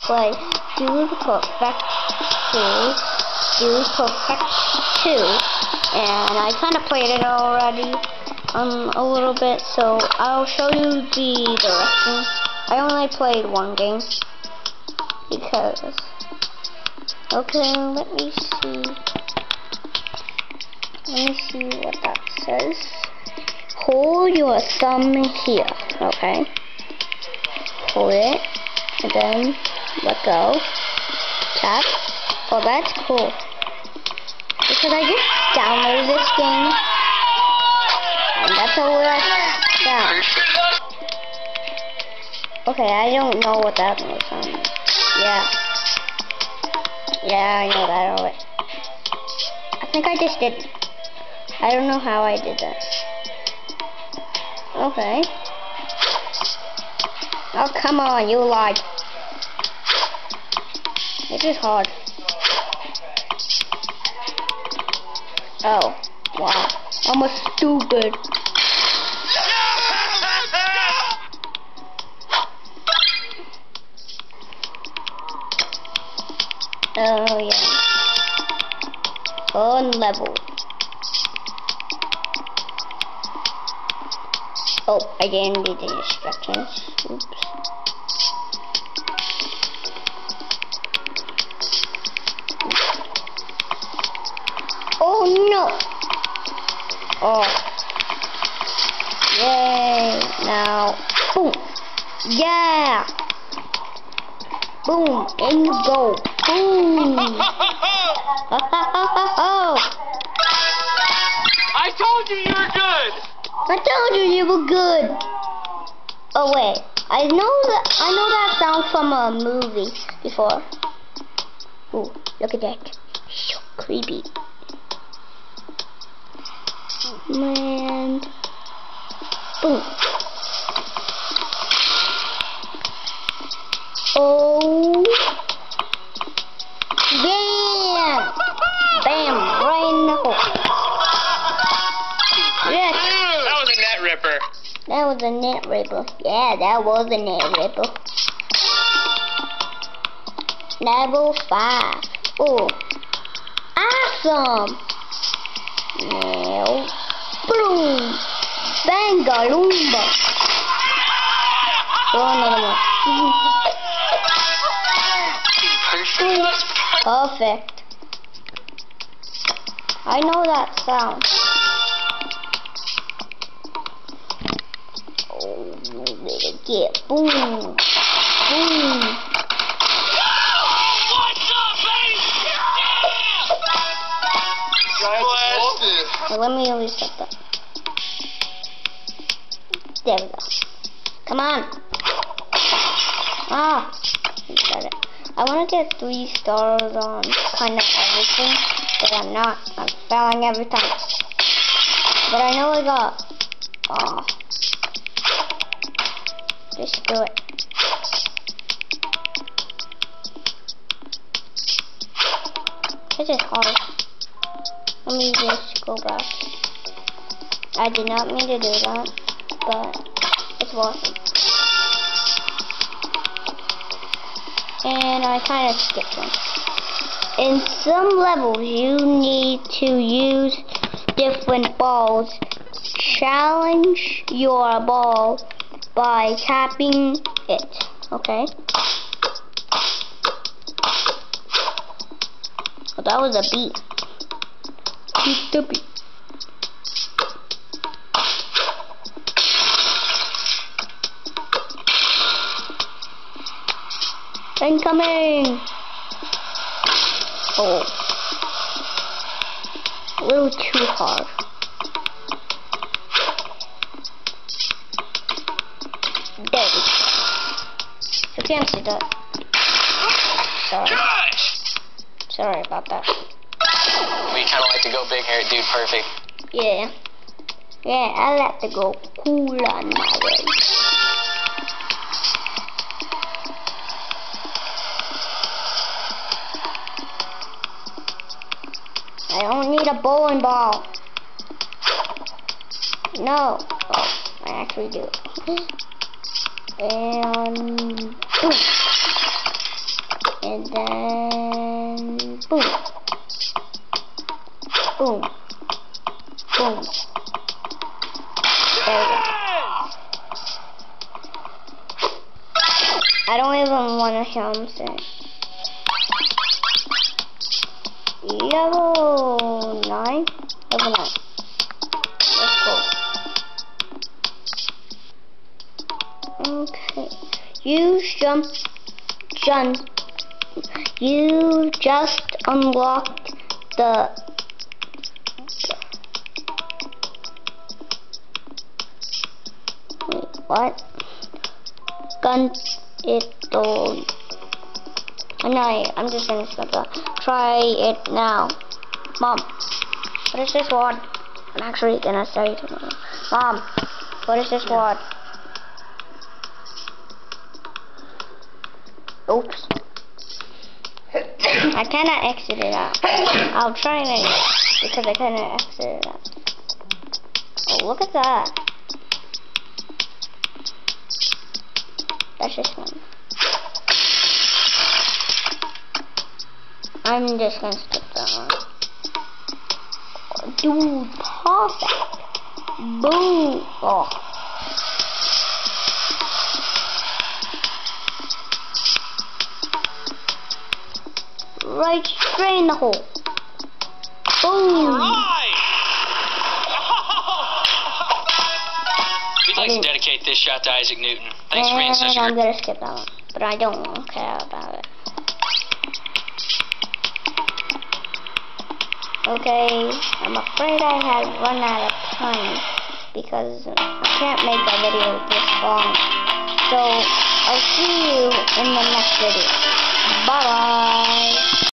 play Dude Perfect 2, and I kind of played it already, a little bit, so I'll show you the directions. I only played one game, because, okay, let me see what that says. Hold your thumb here, okay? Hold it, and then let go. Tap. Oh, that's cool. Because I just downloaded this game, and that's all I found. Okay, I don't know what that was. Yeah, I know that already. I think I just did. I don't know how I did that. Okay. Oh, come on, you lied. This is hard. Oh, wow. I'm a stupid. Oh, yeah. Fun level. Oh, I didn't read the instructions. Oops. Oh no! Oh. Yay! Now, boom! Yeah! Boom! And you go! Boom! I told you you were good! I told you were good! Oh wait, I know that sound from a movie before. Ooh, look at that. So creepy. And boom. Oh, bam! Bam! Right in the hole. Yes. That was a net ripper. That was a net ripper. Yeah, that was a net ripper. Level 5. Oh, awesome! Now, boom! Bangaloomba! Throw another one. Perfect. I know that sound. Oh, little kid. Boom! Boom! Well, let me reset that. There we go. Come on. Ah, reset it. I want to get 3 stars on kind of everything, but I'm not. I'm failing every time. But I know I got. Oh, just do it. This is hard. Let me just go back. I did not mean to do that, but it's awesome. And I kind of skipped one. In some levels, you need to use different balls. Challenge your ball by tapping it, okay? Oh, that was a beat. Beat the beat. Incoming! Oh. A little too hard. There we go. You can't see that. Sorry. Sorry about that. We kind of like to go big here, dude. Perfect. Yeah. Yeah, I like to go cool on my way. I don't need a bowling ball. No. Oh, I actually do. And boom. And then boom. Boom. Boom. There we go. I don't even want to hear him say. Level 9. Level 9. Let's go. Okay. You just unlocked the wait, what? Gun it all. No, I'm just gonna skip that. Try it now. Mom, what is this word? I'm actually gonna say to Mom. Mom, what is this word? Oops. I cannot exit it out. I'll try it anyway, because I cannot exit it out. Oh, look at that. That's just one. I'm just gonna skip that one. Dude, perfect. Boom. Oh. Right straight in the hole. Boom. Right. We'd like to dedicate this shot to Isaac Newton. Thanks for being such a I'm gonna skip that one, but I don't care about it. Okay, I'm afraid I have run out of time because I can't make that video this long. So I'll see you in the next video.